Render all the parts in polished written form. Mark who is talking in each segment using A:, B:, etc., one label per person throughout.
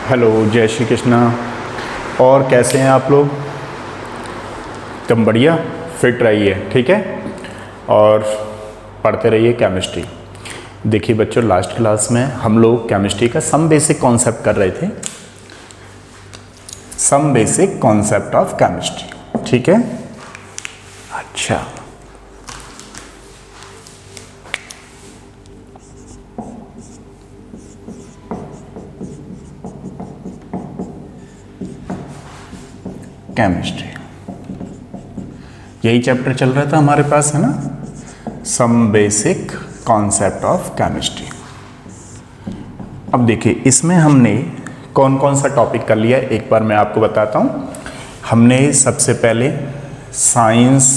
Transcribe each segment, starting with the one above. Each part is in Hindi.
A: हेलो, जय श्री कृष्णा। और कैसे हैं आप लोग? एकदम बढ़िया, फिट रहिए, ठीक है। और पढ़ते रहिए केमिस्ट्री। देखिए बच्चों, लास्ट क्लास में हम लोग केमिस्ट्री का सम बेसिक कॉन्सेप्ट कर रहे थे, some basic concept of chemistry, ठीक है। अच्छा, केमिस्ट्री, यही चैप्टर चल रहा था हमारे पास, है ना, some basic concept of chemistry. अब देखिए इसमें हमने कौन कौन सा टॉपिक कर लिया, एक बार मैं आपको बताता हूँ। हमने सबसे पहले साइंस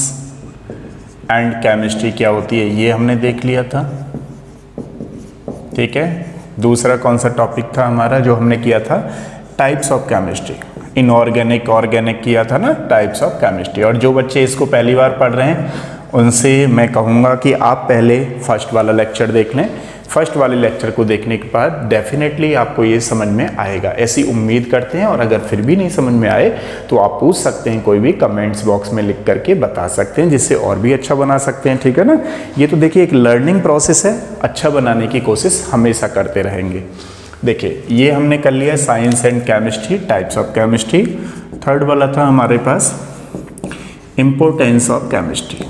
A: एंड केमिस्ट्री क्या होती है ये हमने देख लिया था, ठीक है। दूसरा कौन सा टॉपिक था हमारा जो हमने किया था, types of chemistry. Inorganic organic किया था ना, टाइप्स ऑफ केमिस्ट्री। और जो बच्चे इसको पहली बार पढ़ रहे हैं उनसे मैं कहूँगा कि आप पहले फर्स्ट वाला लेक्चर देख लें। फर्स्ट वाले लेक्चर को देखने के बाद डेफिनेटली आपको ये समझ में आएगा, ऐसी उम्मीद करते हैं। और अगर फिर भी नहीं समझ में आए तो आप पूछ सकते हैं, कोई भी कमेंट्स बॉक्स में लिख करके बता सकते हैं, जिससे और भी अच्छा बना सकते हैं, ठीक है ना। ये तो देखिए एक लर्निंग प्रोसेस है, अच्छा बनाने की कोशिश हमेशा करते रहेंगे। देखिए ये हमने कर लिया science and chemistry, types of chemistry. Third वाला था हमारे पास इम्पोर्टेंस ऑफ केमिस्ट्री,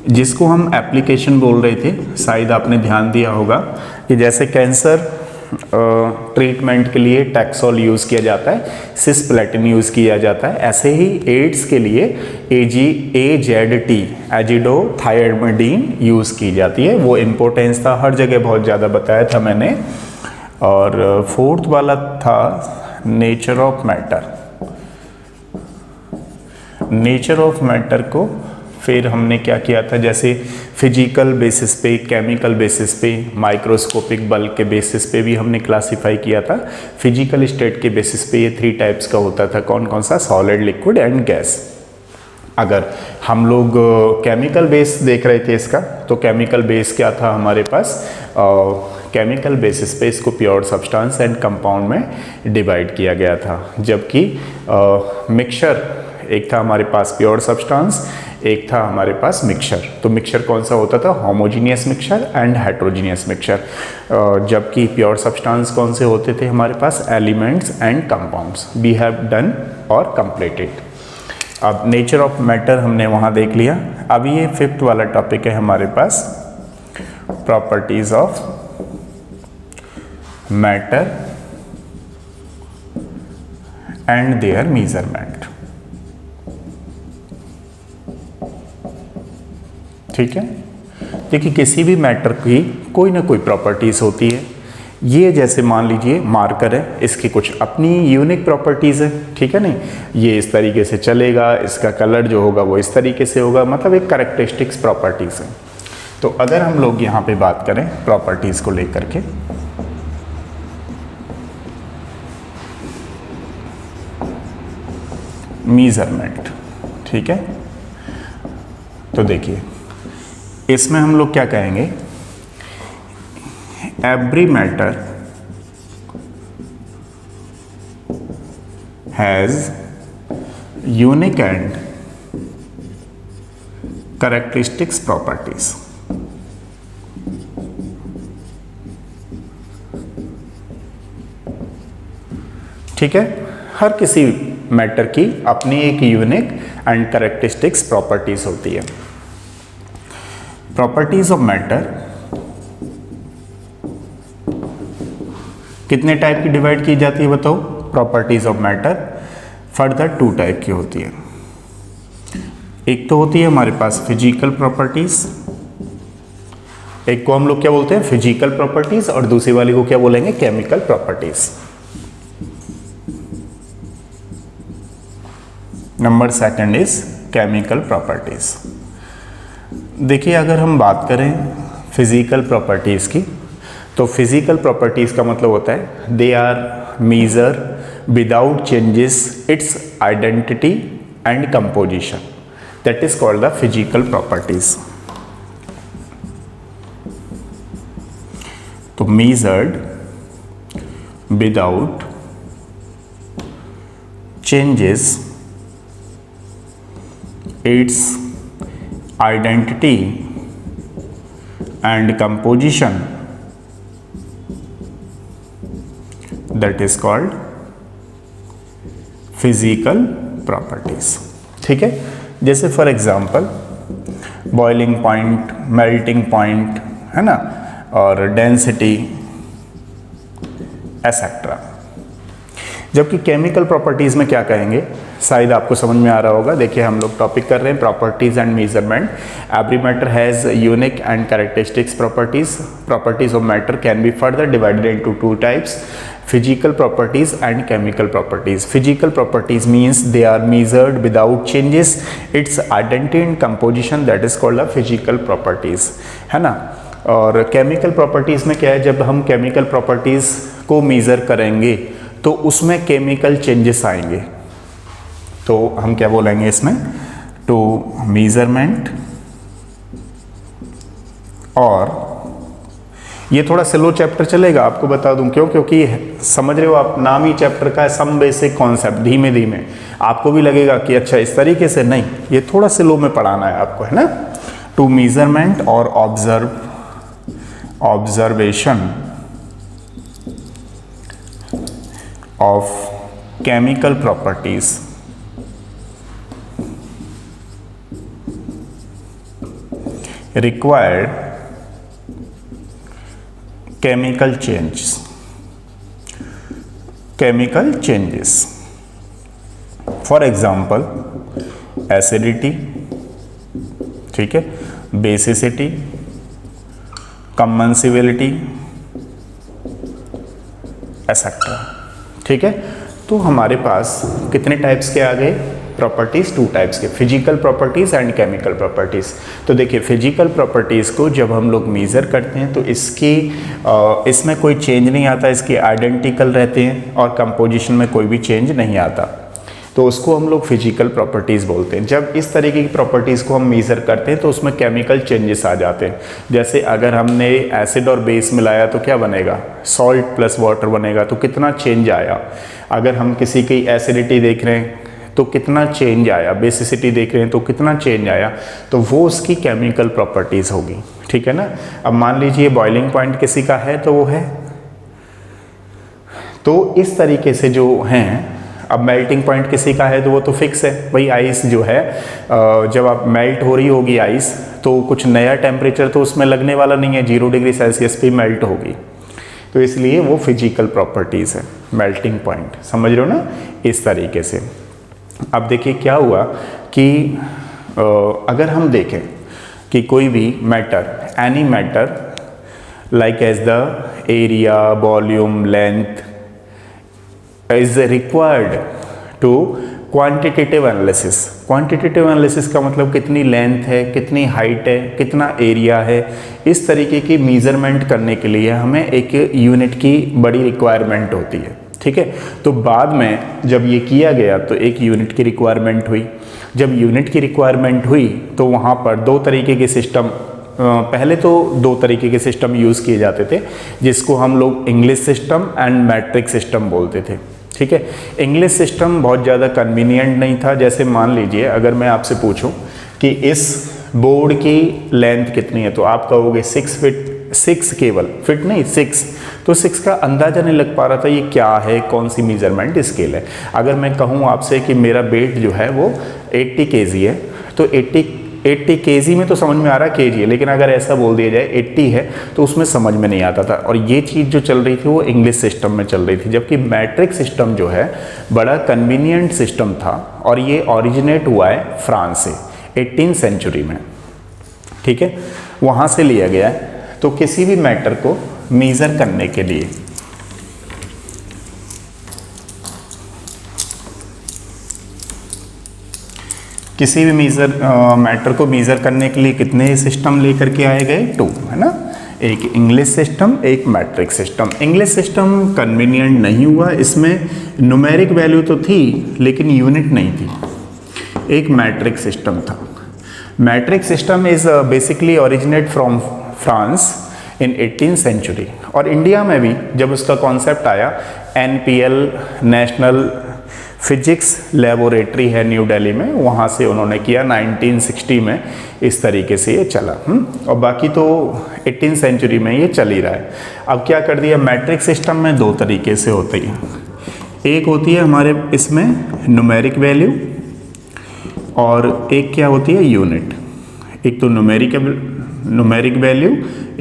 A: जिसको हम एप्लीकेशन बोल रहे थे। शायद आपने ध्यान दिया होगा कि जैसे कैंसर ट्रीटमेंट के लिए टैक्सोल यूज़ किया जाता है, सिस्प्लेटिन यूज़ किया जाता है, ऐसे ही एड्स के लिए AZT एजिडोथायरमिडीन यूज़ की जाती है। वो इम्पोर्टेंस था, हर जगह बहुत ज़्यादा बताया था मैंने। और फोर्थ वाला था nature of matter. Nature of matter को फिर हमने क्या किया था, जैसे फिजिकल बेसिस पे, केमिकल बेसिस पे, माइक्रोस्कोपिक बल के बेसिस पे भी हमने क्लासिफाई किया था। फिजिकल स्टेट के बेसिस पे ये 3 टाइप्स का होता था, कौन कौन सा, सॉलिड, लिक्विड एंड गैस। अगर हम लोग केमिकल बेस देख रहे थे इसका, तो केमिकल बेस क्या था हमारे पास, केमिकल बेसिस पे इसको प्योर सब्सटेंस एंड कंपाउंड में डिवाइड किया गया था। जबकि मिक्सचर एक था हमारे पास प्योर सब्सटेंस, एक था हमारे पास मिक्सचर। तो मिक्सचर कौन सा होता था, homogeneous mixture and heterogeneous mixture. जबकि प्योर सब्सटेंस कौन से होते थे हमारे पास, elements and compounds. We have done और कंप्लीटेड। अब नेचर ऑफ मैटर हमने वहाँ देख लिया। अब ये 5th वाला टॉपिक है हमारे पास, properties of matter and their measurement, ठीक है। देखिए किसी भी मैटर की कोई ना कोई प्रॉपर्टीज़ होती है। ये जैसे मान लीजिए मार्कर है, इसकी कुछ अपनी यूनिक प्रॉपर्टीज़ है, ठीक है नहीं। ये इस तरीके से चलेगा, इसका कलर जो होगा वो इस तरीके से होगा, मतलब एक कैरेक्टरिस्टिक्स प्रॉपर्टीज़ है। तो अगर हम लोग यहाँ पे बात करें प्रॉपर्टीज़ को लेकर के, मेजरमेंट, ठीक है। तो देखिए इसमें हम लोग क्या कहेंगे, every matter has unique and characteristics properties. ठीक है, हर किसी मैटर की अपनी एक यूनिक एंड कैरेक्टरिस्टिक्स प्रॉपर्टीज होती है। प्रॉपर्टीज ऑफ मैटर कितने टाइप की डिवाइड की जाती है बताओ, properties of matter further 2 type की होती है। एक तो होती है हमारे पास फिजिकल प्रॉपर्टीज, एक को हम लोग क्या बोलते हैं, फिजिकल प्रॉपर्टीज, और दूसरी वाली को क्या बोलेंगे, chemical properties. Number 2 is chemical properties. देखिए अगर हम बात करें फिजिकल प्रॉपर्टीज की, तो फिजिकल प्रॉपर्टीज का मतलब होता है they are major without changes its identity and composition, that is called the physical properties. तो measured without changes its identity and composition, that is called physical properties। ठीक है, जैसे for example boiling point, melting point, है ना, और डेंसिटी एसेट्रा। जबकि केमिकल प्रॉपर्टीज में क्या कहेंगे, शायद आपको समझ में आ रहा होगा। देखिए हम लोग टॉपिक कर रहे हैं properties and measurement. Every matter has unique and characteristics properties. Properties of matter can be further divided into two types, physical properties and chemical properties। Physical properties means they are measured without changes its identity and composition, that is called a physical properties, है ना। और chemical properties में क्या है, जब हम chemical properties को measure करेंगे तो उसमें chemical changes आएंगे। तो हम क्या बोलेंगे इसमें, to measurement, और ये थोड़ा स्लो चैप्टर चलेगा, आपको बता दूं क्यों, क्योंकि समझ रहे हो आप, नाम ही चैप्टर का है सम बेसिक कॉन्सेप्ट। धीमे धीमे आपको भी लगेगा कि अच्छा इस तरीके से नहीं, ये थोड़ा स्लो में पढ़ाना है आपको, है ना। टू मेजरमेंट और observation of chemical properties required chemical changes, for example acidity, ठीक है, basicity, combustibility etc। ठीक है, तो हमारे पास कितने टाइप्स के आ गए प्रॉपर्टीज, टू टाइप्स के, physical properties and chemical properties. तो देखिए फिजिकल प्रॉपर्टीज को जब हम लोग मेजर करते हैं तो इसमें कोई चेंज नहीं आता, इसके आइडेंटिकल रहते हैं और कंपोजिशन में कोई भी चेंज नहीं आता, तो उसको हम लोग फिजिकल प्रॉपर्टीज बोलते हैं। जब इस तरीके की प्रॉपर्टीज को हम मेजर करते हैं तो उसमें केमिकल चेंजेस आ जाते हैं। जैसे अगर हमने एसिड और बेस मिलाया तो क्या बनेगा, सॉल्ट प्लस वाटर बनेगा, तो कितना चेंज आया। अगर हम किसी की एसिडिटी देख रहे हैं तो कितना चेंज आया, बेसिसिटी देख रहे हैं तो कितना चेंज आया, तो वो उसकी केमिकल प्रॉपर्टीज होगी। ठीक है ना। अब मान लीजिए बॉइलिंग पॉइंट किसी का है तो वो है, तो इस तरीके से जो हैं। अब मेल्टिंग पॉइंट किसी का है तो वो तो फिक्स है, वही आइस जो है जब आप मेल्ट हो रही होगी आइस तो कुछ नया टेम्परेचर तो उसमें लगने वाला नहीं है, 0 डिग्री सेल्सियस पे मेल्ट होगी, तो इसलिए वो फिजिकल प्रॉपर्टीज़ है मेल्टिंग पॉइंट। समझ रहे हो ना, इस तरीके से। अब देखिए क्या हुआ कि अगर हम देखें कि कोई भी matter, any matter like as the area, volume, length is required to quantitative analysis. Quantitative analysis का मतलब कितनी लेंथ है, कितनी हाइट है, कितना एरिया है, इस तरीके की मेजरमेंट करने के लिए हमें एक यूनिट की बड़ी रिक्वायरमेंट होती है। ठीक है, तो बाद में जब ये किया गया तो एक यूनिट की रिक्वायरमेंट हुई। जब यूनिट की रिक्वायरमेंट हुई तो वहाँ पर दो तरीके के सिस्टम, पहले तो दो तरीके के सिस्टम यूज़ किए जाते थे, जिसको हम लोग English system and matric system बोलते थे। ठीक है, इंग्लिश सिस्टम बहुत ज़्यादा कन्वीनियंट नहीं था। जैसे मान लीजिए अगर मैं आपसे पूछूं कि इस बोर्ड की लेंथ कितनी है तो आप कहोगे 6 फीट, 6 केवल, फिट नहीं 6, तो 6 का अंदाज़ा नहीं लग पा रहा था ये क्या है, कौन सी मेजरमेंट स्केल है। अगर मैं कहूँ आपसे कि मेरा वेट जो है वो 80 kg है तो 80 kg में तो समझ में आ रहा है kg है, लेकिन अगर ऐसा बोल दिया जाए 80 है तो उसमें समझ में नहीं आता था। और ये चीज़ जो चल रही थी वो इंग्लिश सिस्टम में चल रही थी, जबकि मैट्रिक सिस्टम जो है बड़ा कन्वीनियंट सिस्टम था और ये ऑरिजिनेट हुआ है फ्रांस से 18th सेंचुरी में। ठीक है, वहाँ से लिया गया है। तो किसी भी मैटर को मेज़र करने के लिए मैटर को मेज़र करने के लिए कितने सिस्टम लेकर के आए गए, 2, है ना। एक इंग्लिश सिस्टम, एक metric system. English system convenient नहीं हुआ, इसमें न्यूमेरिक वैल्यू तो थी लेकिन यूनिट नहीं थी। एक मैट्रिक सिस्टम था। Metric system is basically originate from France in 18th century. और इंडिया में भी जब उसका कॉन्सेप्ट आया, NPL नेशनल फिजिक्स लेबोरेटरी है न्यू दिल्ली में, वहाँ से उन्होंने किया 1960 में। इस तरीके से ये चला। और बाकी तो 18th सेंचुरी में ये चल ही रहा है। अब क्या कर दिया, मैट्रिक सिस्टम में दो तरीके से होती है। एक होती है हमारे इसमें न्यूमेरिक वैल्यू, और एक क्या होती है, यूनिट। एक तो न्यूमेरिक वैल्यू,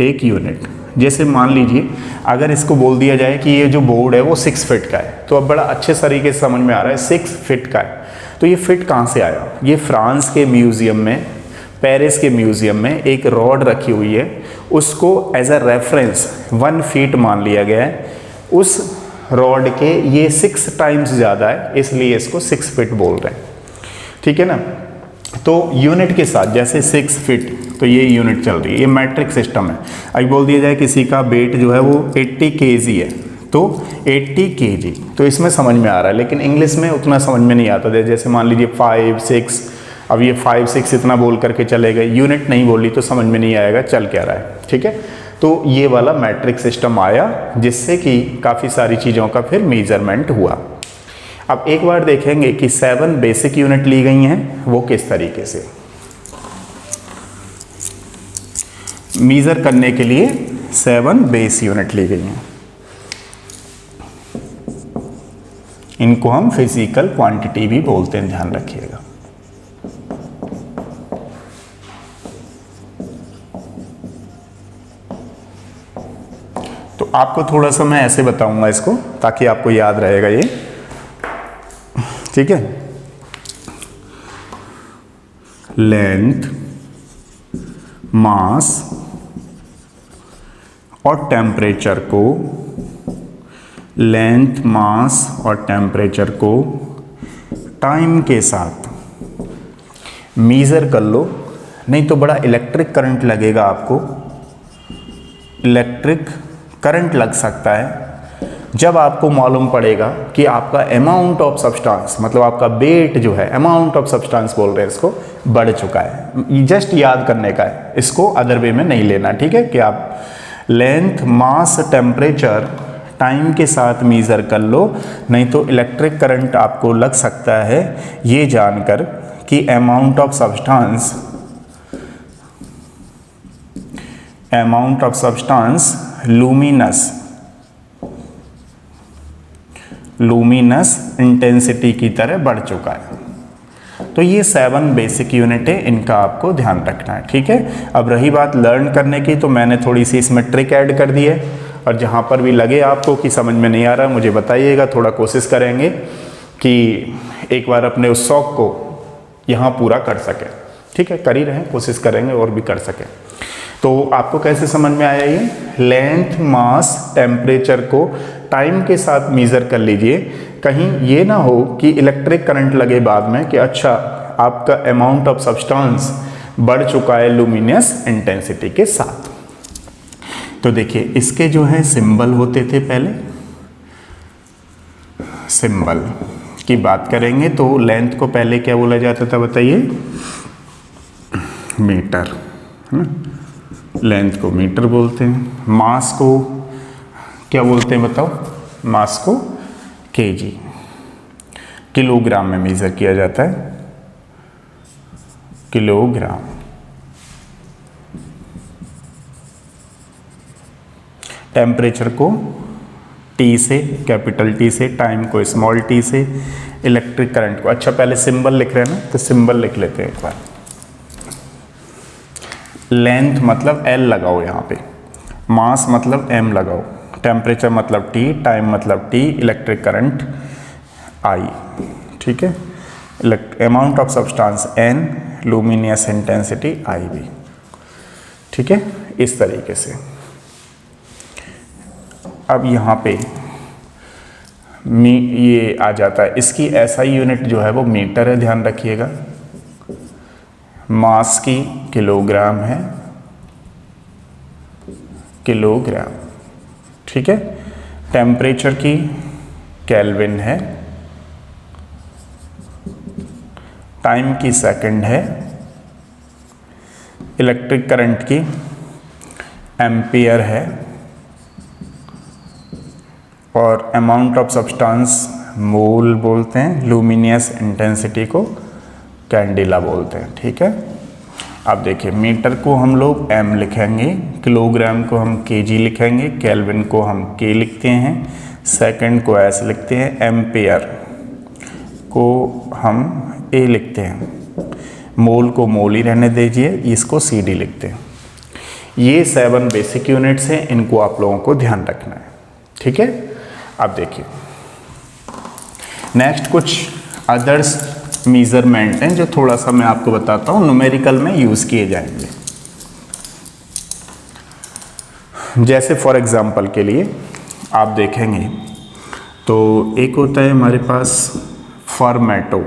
A: एक यूनिट। जैसे मान लीजिए अगर इसको बोल दिया जाए कि ये जो बोर्ड है वो 6 फीट का है, तो अब बड़ा अच्छे तरीके से समझ में आ रहा है 6 फीट का है। तो ये फिट कहाँ से आया? ये फ्रांस के म्यूज़ियम में, पेरिस के म्यूज़ियम में एक रॉड रखी हुई है, उसको एज अ रेफरेंस 1 फीट मान लिया गया है। उस रॉड के ये 6 टाइम्स ज़्यादा है, इसलिए इसको 6 फीट बोल रहे हैं। ठीक है ना। तो यूनिट के साथ जैसे 6 फीट, तो ये यूनिट चल रही है, ये मैट्रिक सिस्टम है। अभी बोल दिया जाए किसी का वेट जो है वो 80 kg है, तो 80 kg, तो इसमें समझ में आ रहा है। लेकिन इंग्लिश में उतना समझ में नहीं आता। जैसे मान लीजिए 5, 6, अब ये 5, 6 इतना बोल करके चले गए, यूनिट नहीं बोली तो समझ में नहीं आएगा चल क्या रहा है। ठीक है। तो ये वाला मैट्रिक सिस्टम आया, जिससे कि काफ़ी सारी चीज़ों का फिर मेजरमेंट हुआ। अब एक बार देखेंगे कि 7 बेसिक यूनिट ली गई हैं, वो किस तरीके से मेजर करने के लिए 7 बेस यूनिट ली गई हैं। इनको हम फिजिकल क्वांटिटी भी बोलते हैं, ध्यान रखिएगा। तो आपको थोड़ा सा मैं ऐसे बताऊंगा इसको, ताकि आपको याद रहेगा ये। ठीक है। लेंथ, मास और टेम्परेचर को, लेंथ, मास और टेम्परेचर को टाइम के साथ मेज़र कर लो, नहीं तो बड़ा इलेक्ट्रिक करंट लगेगा आपको। इलेक्ट्रिक करंट लग सकता है जब आपको मालूम पड़ेगा कि आपका अमाउंट ऑफ सब्सटेंस, मतलब आपका वेट जो है, अमाउंट ऑफ सब्सटेंस बोल रहे हैं इसको, बढ़ चुका है। जस्ट याद करने का है, इसको अदर वे में नहीं लेना। ठीक है। कि आप लेंथ, मास, टेम्परेचर टाइम के साथ मेज़र कर लो, नहीं तो इलेक्ट्रिक करंट आपको लग सकता है, ये जानकर कि amount of substance luminous intensity की तरह बढ़ चुका है। तो ये 7 बेसिक यूनिट है, इनका आपको ध्यान रखना है। ठीक है। अब रही बात लर्न करने की, तो मैंने थोड़ी सी इसमें ट्रिक ऐड कर दी है, और जहाँ पर भी लगे आपको कि समझ में नहीं आ रहा, मुझे बताइएगा। थोड़ा कोशिश करेंगे कि एक बार अपने उस शौक को यहाँ पूरा कर सके। ठीक है। कर ही रहे, कोशिश करेंगे और भी कर सके। तो आपको कैसे समझ में आया ये? लेंथ, मास, टेम्परेचर को टाइम के साथ मेज़र कर लीजिए। कहीं ये ना हो कि इलेक्ट्रिक करंट लगे बाद में कि अच्छा आपका अमाउंट ऑफ सब्सटेंस बढ़ चुका है लुमिनस इंटेंसिटी के साथ। तो देखिए इसके जो है सिंबल होते थे पहले। सिंबल की बात करेंगे तो लेंथ को पहले क्या बोला जाता था बताइए? मीटर, है ना। लेंथ को मीटर बोलते हैं। मास को क्या बोलते हैं बताओ? मास को केजी, किलोग्राम में मेजर किया जाता है, किलोग्राम। टेम्परेचर को टी से, कैपिटल टी से, टाइम को स्मॉल टी से, इलेक्ट्रिक करंट को, अच्छा पहले सिंबल लिख रहे हैं ना, तो सिंबल लिख लेते हैं एक बार। लेंथ मतलब एल लगाओ यहाँ पे, मास मतलब एम लगाओ, टेम्परेचर मतलब टी, टाइम मतलब टी, इलेक्ट्रिक करंट आई। ठीक है। Amount of substance N, luminous intensity I भी। ठीक है। इस तरीके से अब यहाँ पे ये आ जाता है। इसकी एसआई यूनिट जो है वो मीटर है, ध्यान रखिएगा। मास की किलोग्राम है, किलोग्राम। ठीक है। टेम्परेचर की केल्विन है, टाइम की सेकंड है, इलेक्ट्रिक करंट की एम्पियर है, और अमाउंट ऑफ सब्सटेंस मोल बोलते हैं, लुमिनियस इंटेंसिटी को कैंडिला बोलते हैं। ठीक है, अब देखिए मीटर को हम लोग एम लिखेंगे, किलोग्राम को हम केजी लिखेंगे, केल्विन को हम के लिखते हैं, सेकंड को एस लिखते हैं, एम्पियर को हम ए लिखते हैं, मोल को मोल ही रहने दीजिए, इसको सी डी लिखते हैं। ये 7 बेसिक यूनिट्स हैं, इनको आप लोगों को ध्यान रखना है। ठीक है, अब देखिए नेक्स्ट कुछ अदर्स मेजरमेंट हैं जो थोड़ा सा मैं आपको बताता हूँ, न्यूमेरिकल में यूज़ किए जाएंगे। जैसे फॉर एग्जांपल के लिए आप देखेंगे तो एक होता है हमारे पास फॉर्मेटो,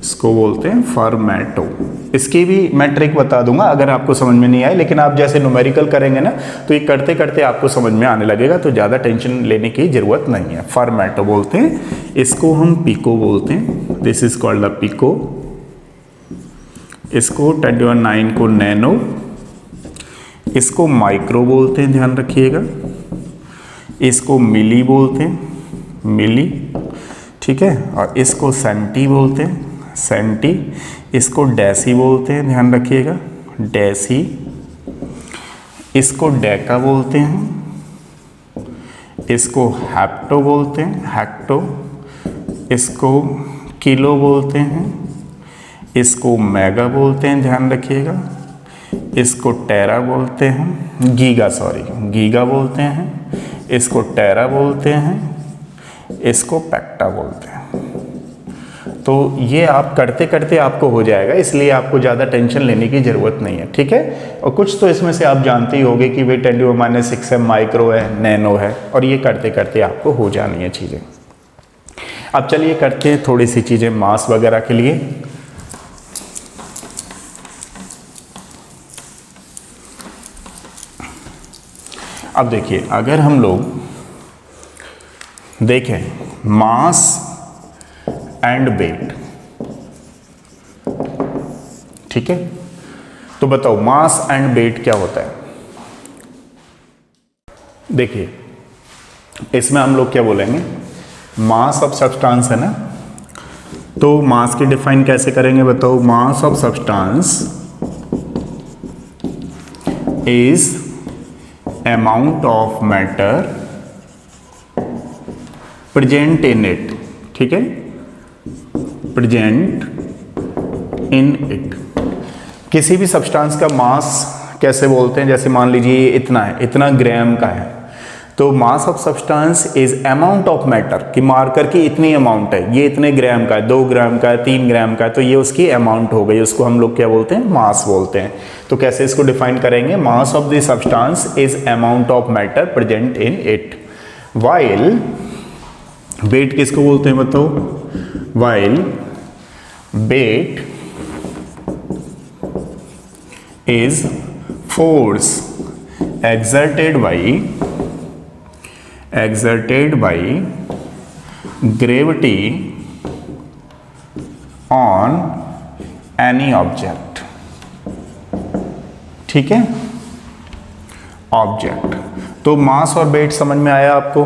A: इसको बोलते हैं फॉर्मेटो। इसकी भी मैं ट्रिक बता दूंगा अगर आपको समझ में नहीं आए, लेकिन आप जैसे न्यूमेरिकल करेंगे ना तो ये करते करते आपको समझ में आने लगेगा, तो ज़्यादा टेंशन लेने की ज़रूरत नहीं है। फॉर्मेटो बोलते हैं, इसको हम पिको बोलते हैं, this is called the pico. इसको 21/9 को नैनो, इसको माइक्रो बोलते हैं, ध्यान रखिएगा। इसको मिली बोलते हैं, मिली। ठीक है, और इसको सेंटी बोलते हैं, सेंटी। इसको डेसी बोलते हैं, ध्यान रखिएगा, डेसी। इसको डेका बोलते हैं, इसको हेक्टो बोलते हैं, हेक्टो। इसको किलो बोलते हैं, इसको मेगा बोलते हैं, ध्यान रखिएगा। इसको टेरा बोलते हैं, गीगा बोलते हैं। इसको टेरा बोलते हैं, इसको पेक्टा बोलते हैं। तो ये आप करते करते आपको हो जाएगा, इसलिए आपको ज़्यादा टेंशन लेने की ज़रूरत नहीं है। ठीक है, और कुछ तो इसमें से आप जानते ही होंगे कि भाई 10⁻⁶ है, माइक्रो है, नैनो है, और ये करते करते आपको हो जानी है चीज़ें। अब चलिए करते हैं थोड़ी सी चीज़ें मास वगैरह के लिए। अब देखिए अगर हम लोग देखें मास एंड वेट, ठीक है, तो बताओ मास एंड वेट क्या होता है। देखिए इसमें हम लोग क्या बोलेंगे, मास ऑफ सब्सटेंस है ना, तो मास की डिफाइन कैसे करेंगे बताओ। Mass of substance is amount of matter present in it. ठीक है, प्रेजेंट इन इट। किसी भी सब्सटेंस का मास कैसे बोलते हैं, जैसे मान लीजिए इतना है, इतना ग्राम का है, तो mass of substance is amount of matter, कि मार्कर की इतनी अमाउंट है, ये इतने ग्राम का है, 2 ग्राम का है, 3 ग्राम का है, तो ये उसकी अमाउंट हो गई, उसको हम लोग क्या बोलते हैं, मास बोलते हैं। तो कैसे इसको डिफाइन करेंगे, mass of the substance is amount of matter present in it. While weight किसको बोलते हैं बताओ, while weight is force exerted by gravity on any object। ठीक है, ऑब्जेक्ट। तो मास और वेट समझ में आया आपको।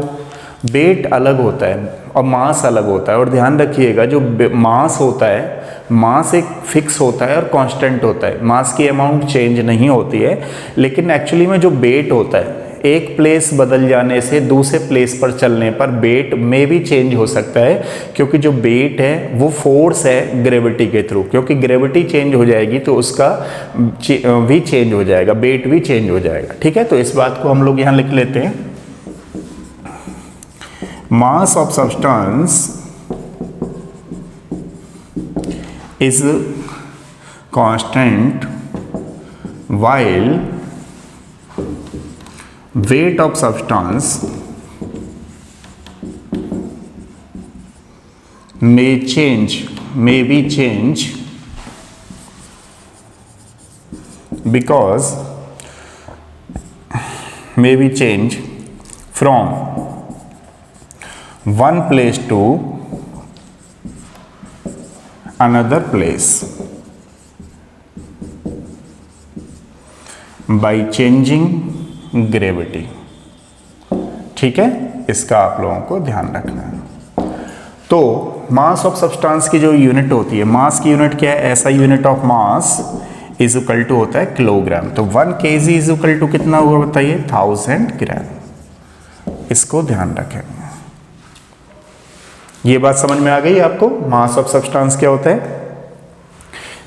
A: वेट अलग होता है और मास अलग होता है, और ध्यान रखिएगा जो मास होता है, मास एक फिक्स होता है और कांस्टेंट होता है, मास की अमाउंट चेंज नहीं होती है। लेकिन एक्चुअली में जो वेट होता है, एक प्लेस बदल जाने से दूसरे प्लेस पर चलने पर वेट में भी चेंज हो सकता है, क्योंकि जो वेट है वो फोर्स है ग्रेविटी के थ्रू, क्योंकि ग्रेविटी चेंज हो जाएगी तो उसका भी चेंज हो जाएगा, वेट भी चेंज हो जाएगा। ठीक है, तो इस बात को हम लोग यहाँ लिख लेते हैं। Mass of substance is constant while weight of substance may be change because may be change from one place to another place। By changing gravity. ठीक है, इसका आप लोगों को ध्यान रखना है। तो मास ऑफ सब्सटेंस की जो यूनिट होती है, मास की यूनिट क्या है, ऐसा unit of mass is equal to होता है किलोग्राम। तो 1 kg इज इक्वल टू कितना हुआ बताइए, 1000 ग्राम। इसको ध्यान रखें। ये बात समझ में आ गई आपको, मास ऑफ सब्सटेंस क्या होता है।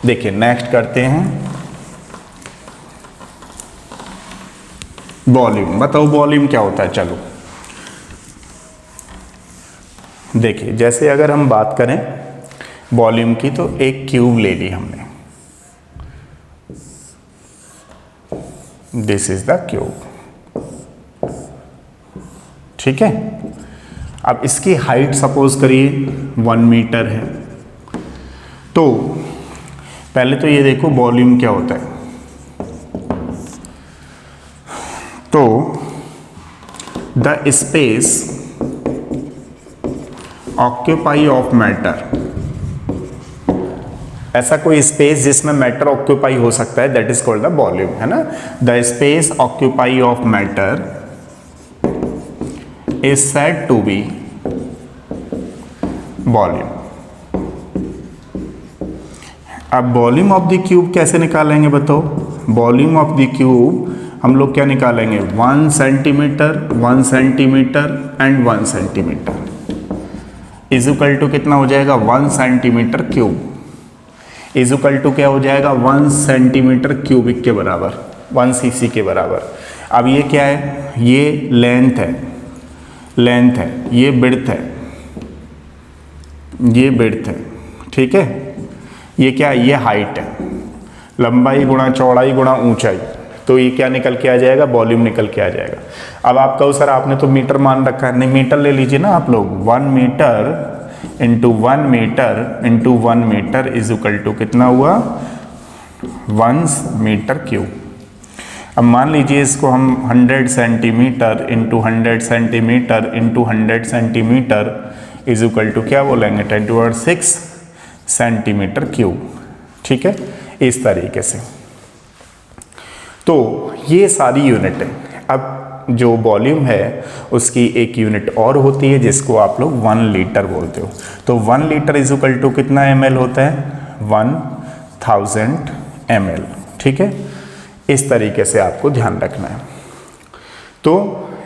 A: देखिए नेक्स्ट करते हैं वॉल्यूम। बताओ वॉल्यूम क्या होता है। चलो देखिए, जैसे अगर हम बात करें वॉल्यूम की, तो एक क्यूब ले ली हमने, दिस इज द क्यूब। ठीक है, अब इसकी हाइट सपोज करिए 1 मीटर है। तो पहले तो ये देखो वॉल्यूम क्या होता है। तो the space occupy of matter, ऐसा कोई स्पेस जिसमें मैटर ऑक्यूपाई हो सकता है, that is called the volume, है ना। The space occupy of matter is said to be volume. अब वॉल्यूम ऑफ द क्यूब कैसे निकालेंगे बताओ। वॉल्यूम ऑफ द क्यूब हम लोग क्या निकालेंगे, 1 centimetre 1 centimetre and 1 centimetre is equal to कितना हो जाएगा, 1 centimetre cube is equal to क्या हो जाएगा, 1 सेंटीमीटर क्यूबिक के बराबर, 1 cc के बराबर। अब ये क्या है, ये लेंथ है, लेंथ है, ये विड्थ है, ये विड्थ है। ठीक है, ये क्या है, ये हाइट है, लंबाई गुणा चौड़ाई गुणा ऊंचाई। तो ये क्या निकल के आ जाएगा, वॉल्यूम निकल के आ जाएगा। अब आप कहो सर आपने तो मीटर मान रखा है, नहीं मीटर ले लीजिए ना आप लोग। 1 metre into 1 metre into 1 metre is equal to कितना हुआ, 1 मीटर क्यूब। अब मान लीजिए इसको हम 100 centimetre into 100 centimetre into 100 centimetre is equal to क्या बोलेंगे, 10⁻⁶ सेंटीमीटर क्यूब। ठीक है, इस तरीके से। तो ये सारी यूनिट है। अब जो वॉल्यूम है उसकी एक यूनिट और होती है जिसको आप लोग 1 लीटर बोलते हो। तो 1 लीटर इज इक्वल टू कितना ml होता है, 1000 ml। ठीक है, इस तरीके से आपको ध्यान रखना है। तो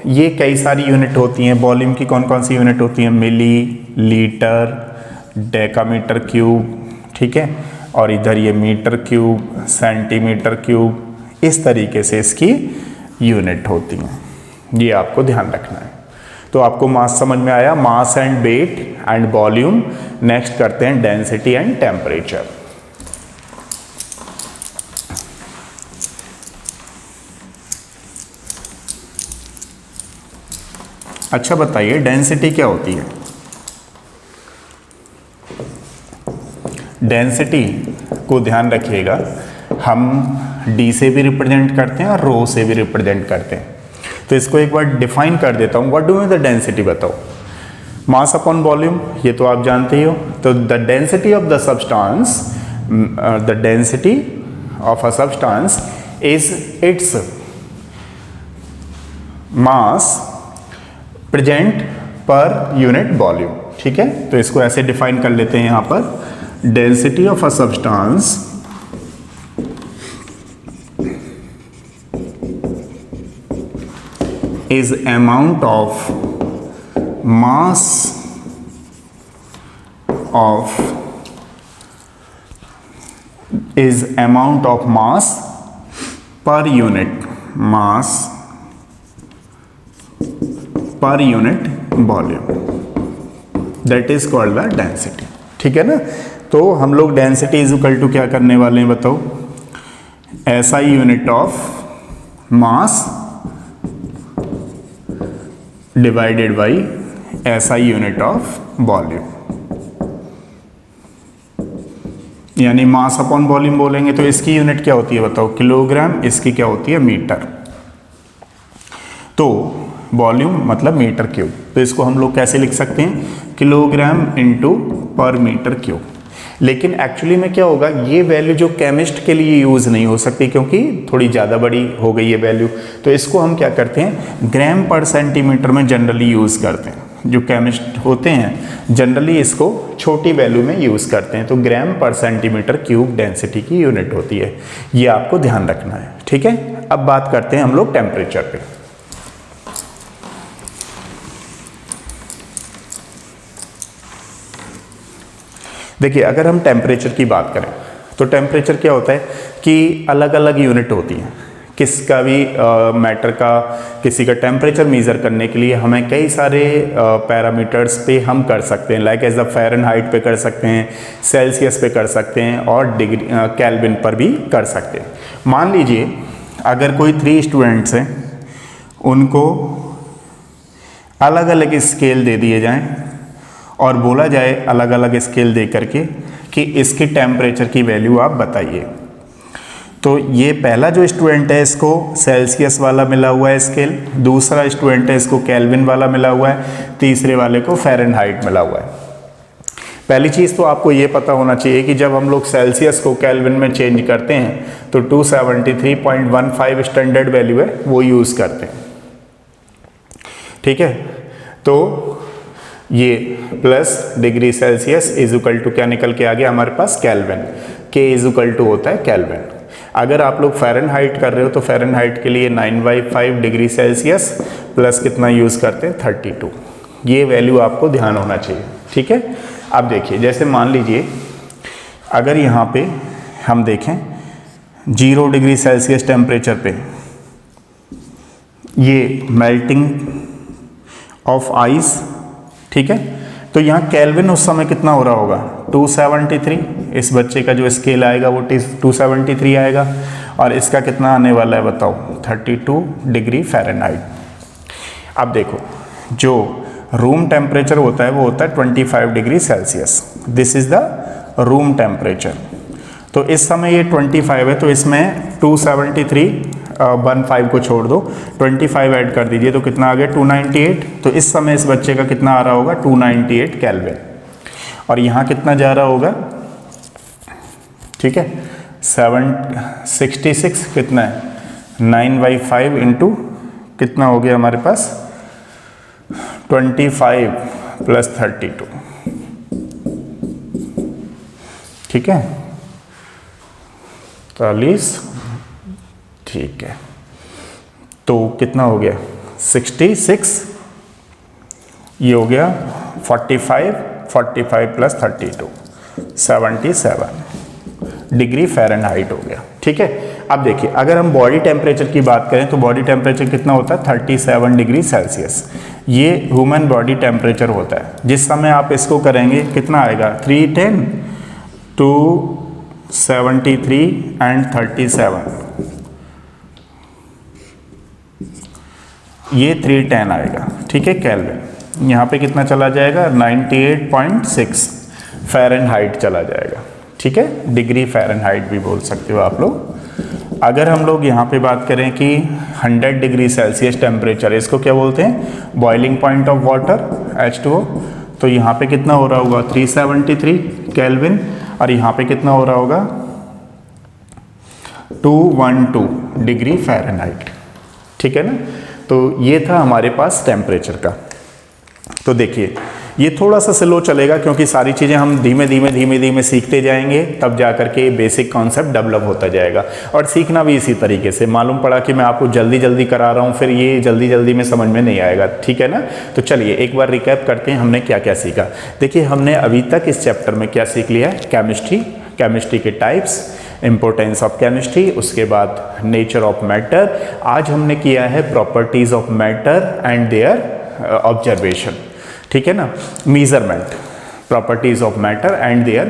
A: ये कई सारी यूनिट होती हैं वॉल्यूम की। कौन कौन सी यूनिट होती हैं, मिली, लीटर, डेकामीटर क्यूब। ठीक है, और इधर ये मीटर क्यूब, सेंटीमीटर क्यूब, इस तरीके से इसकी यूनिट होती हैं। ये आपको ध्यान रखना है। तो आपको मास समझ में आया, mass and weight and volume. Next करते हैं डेंसिटी एंड टेम्परेचर। अच्छा बताइए डेंसिटी क्या होती है। डेंसिटी को ध्यान रखिएगा, हम डी से भी रिप्रेजेंट करते हैं और रो से भी रिप्रेजेंट करते हैं। तो इसको एक बार डिफाइन कर देता हूँ। What do mean the density, बताओ। मास अपॉन वॉल्यूम, ये तो आप जानते ही हो। तो the density of the substance, the density of a substance is its mass present per unit volume. ठीक है, तो इसको ऐसे डिफाइन कर लेते हैं यहाँ पर, density of a substance is amount of mass of per unit mass per unit volume, that is called the density। ठीक है ना। तो हम लोग डेंसिटी इज इक्वल टू क्या करने वाले हैं बताओ, ऐसा unit of mass divided by ऐसा यूनिट ऑफ वॉल्यूम। यानी मास अपॉन वॉल्यूम बोलेंगे तो इसकी यूनिट क्या होती है बताओ, किलोग्राम, इसकी क्या होती है, मीटर। तो वॉल्यूम मतलब मीटर क्यूब। तो इसको हम लोग कैसे लिख सकते हैं, किलोग्राम इंटू पर मीटर क्यूब। लेकिन एक्चुअली में क्या होगा, ये वैल्यू जो केमिस्ट के लिए यूज़ नहीं हो सकती क्योंकि थोड़ी ज़्यादा बड़ी हो गई है वैल्यू, तो इसको हम क्या करते हैं, ग्राम पर सेंटीमीटर में जनरली यूज़ करते हैं। जो केमिस्ट होते हैं जनरली इसको छोटी वैल्यू में यूज़ करते हैं, तो ग्राम पर सेंटीमीटर क्यूब डेंसिटी की यूनिट होती है, ये आपको ध्यान रखना है, ठीक है। अब बात करते हैं हम लोग टेम्परेचर पे। देखिए अगर हम टेम्परेचर की बात करें तो टेम्परेचर क्या होता है कि अलग अलग यूनिट होती हैं, किसका भी मैटर का किसी का टेम्परेचर मेज़र करने के लिए हमें कई सारे पैरामीटर्स पे हम कर सकते हैं, लाइक एज द फ़ारेनहाइट पे कर सकते हैं, सेल्सियस पे कर सकते हैं और डिग्री केल्विन पर भी कर सकते हैं। मान लीजिए अगर कोई 3 स्टूडेंट्स हैं, उनको अलग अलग स्केल दे दिए जाएं और बोला जाए अलग अलग स्केल दे करके कि इसकी टेम्परेचर की वैल्यू आप बताइए, तो ये पहला जो स्टूडेंट है इसको सेल्सियस वाला मिला हुआ है स्केल, दूसरा स्टूडेंट है इसको केल्विन वाला मिला हुआ है, तीसरे वाले को फ़ारेनहाइट मिला हुआ है। पहली चीज़ तो आपको ये पता होना चाहिए कि जब हम लोग सेल्सियस को केल्विन में चेंज करते हैं तो 273.15 स्टैंडर्ड वैल्यू है वो यूज़ करते हैं, ठीक है। तो ये plus degree Celsius is equal to क्या निकल के आ गया हमारे पास, kelvin, K is equal to होता है केल्विन। अगर आप लोग फ़ारेनहाइट कर रहे हो तो फ़ारेनहाइट के लिए 9/5 डिग्री सेल्सियस प्लस कितना यूज़ करते हैं 32, ये वैल्यू आपको ध्यान होना चाहिए, ठीक है। अब देखिए जैसे मान लीजिए अगर यहाँ पे हम देखें 0 डिग्री सेल्सियस टेम्परेचर पे ये मेल्टिंग ऑफ आइस, ठीक है, तो यहाँ केल्विन उस समय कितना हो रहा होगा 273, इस बच्चे का जो स्केल आएगा वो 273 आएगा और इसका कितना आने वाला है बताओ 32 डिग्री फ़ारेनहाइट। अब देखो जो रूम टेम्परेचर होता है वो होता है 25 degree Celsius, this is the room temperature. तो इस समय ये 25 है तो इसमें 273.15 को छोड़ दो, 25 ऐड कर दीजिए तो कितना आ गया 298। तो इस समय इस बच्चे का कितना आ रहा होगा 298 केल्विन, और यहाँ कितना जा रहा होगा, ठीक है 766 कितना है 9/5 इंटू कितना हो गया हमारे पास 25 प्लस 32, ठीक है 40, ठीक है। तो कितना हो गया 66, ये हो गया 45 प्लस 32 77 डिग्री फ़ारेनहाइट हो गया, ठीक है। अब देखिए अगर हम बॉडी टेम्परेचर की बात करें तो बॉडी टेम्परेचर कितना होता है 37 डिग्री सेल्सियस, ये ह्यूमन बॉडी टेम्परेचर होता है। जिस समय आप इसको करेंगे कितना आएगा 310 273 एंड 37, ये 310 आएगा, ठीक है केल्विन। यहाँ पे कितना चला जाएगा 98.6 फ़ारेनहाइट चला जाएगा, ठीक है, डिग्री फ़ारेनहाइट भी बोल सकते हो आप लोग। अगर हम लोग यहाँ पे बात करें कि 100 डिग्री सेल्सियस टेम्परेचर, इसको क्या बोलते हैं boiling point of water H2O, तो यहाँ पे कितना हो रहा होगा 373 केल्विन और यहाँ पे कितना हो रहा होगा 212 डिग्री फ़ारेनहाइट, ठीक है ना। तो ये था हमारे पास टेम्परेचर का। तो देखिए ये थोड़ा सा स्लो चलेगा क्योंकि सारी चीज़ें हम धीमे धीमे सीखते जाएंगे, तब जा कर के बेसिक कॉन्सेप्ट डेवलप होता जाएगा। और सीखना भी इसी तरीके से, मालूम पड़ा कि मैं आपको जल्दी करा रहा हूँ फिर ये जल्दी में समझ में नहीं आएगा, ठीक है ना। तो चलिए एक बार रिकैप करते हैं हमने क्या क्या सीखा। देखिए हमने अभी तक इस चैप्टर में क्या सीख लिया है, केमिस्ट्री के टाइप्स, इम्पोर्टेंस ऑफ केमिस्ट्री, उसके बाद नेचर ऑफ मैटर। आज हमने किया है properties of matter and their observation, ठीक है ना। Measurement, properties of matter and their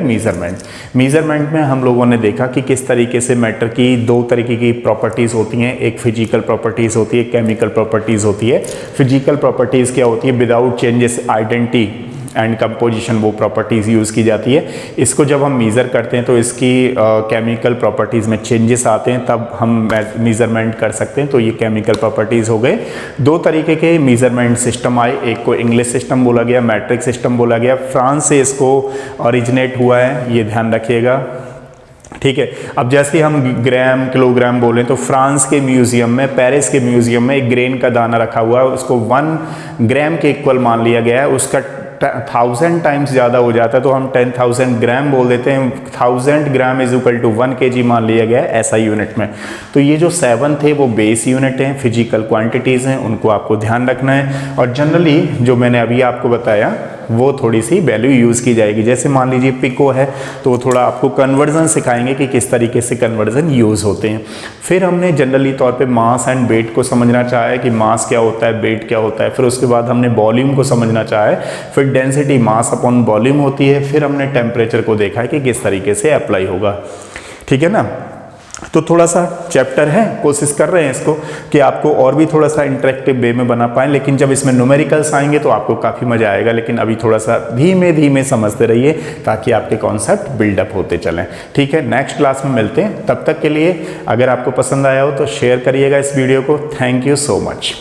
A: measurement में हम लोगों ने देखा कि किस तरीके से मैटर की 2 तरीके की प्रॉपर्टीज़ होती हैं, एक फिजिकल प्रॉपर्टीज़ होती है, केमिकल प्रॉपर्टीज़ होती है। फिजिकल प्रॉपर्टीज़ क्या होती है, without changes identity and composition वो प्रॉपर्टीज़ यूज़ की जाती है। इसको जब हम मीज़र करते हैं तो इसकी केमिकल प्रॉपर्टीज़ में चेंजेस आते हैं, तब हम मेज़रमेंट कर सकते हैं। तो ये केमिकल प्रॉपर्टीज़ हो गए। दो तरीके के मेज़रमेंट सिस्टम आए, एक को इंग्लिश सिस्टम बोला गया, मैट्रिक सिस्टम बोला गया। फ्रांस से इसको ओरिजिनेट हुआ है, ये ध्यान रखिएगा, ठीक है। अब जैसे हम ग्राम किलोग्राम बोलें तो फ्रांस के म्यूजियम में, पेरिस के म्यूजियम में एक ग्रेन का दाना रखा हुआ है, उसको 1 ग्राम के इक्वल मान लिया गया है। उसका 1000 टाइम्स ज़्यादा हो जाता है तो हम 10,000 ग्राम बोल देते हैं। 1000 gram is equal to 1 kg मान लिया गया है ऐसा यूनिट में। तो ये जो 7 थे वो बेस यूनिट हैं, फिजिकल क्वांटिटीज़ हैं, उनको आपको ध्यान रखना है। और जनरली जो मैंने अभी आपको बताया वो थोड़ी सी वैल्यू यूज़ की जाएगी। जैसे मान लीजिए पिको है तो वो थोड़ा आपको कन्वर्जन सिखाएंगे कि किस तरीके से कन्वर्जन यूज़ होते हैं। फिर हमने जनरली तौर पे मास एंड वेट को समझना चाहा है कि मास क्या होता है, वेट क्या होता है। फिर उसके बाद हमने वॉल्यूम को समझना चाहा है, फिर डेंसिटी मास अपॉन वॉल्यूम होती है। फिर हमने टेम्परेचर को देखा है कि किस तरीके से अप्लाई होगा, ठीक है ना। तो थोड़ा सा चैप्टर है, कोशिश कर रहे हैं इसको कि आपको और भी थोड़ा सा इंटरेक्टिव वे में बना पाएँ। लेकिन जब इसमें न्यूमेरिकल्स आएंगे तो आपको काफ़ी मज़ा आएगा। लेकिन अभी थोड़ा सा धीमे धीमे समझते रहिए ताकि आपके कॉन्सेप्ट बिल्डअप होते चलें, ठीक है। नेक्स्ट क्लास में मिलते हैं, तब तक के लिए अगर आपको पसंद आया हो तो शेयर करिएगा इस वीडियो को। Thank you so much.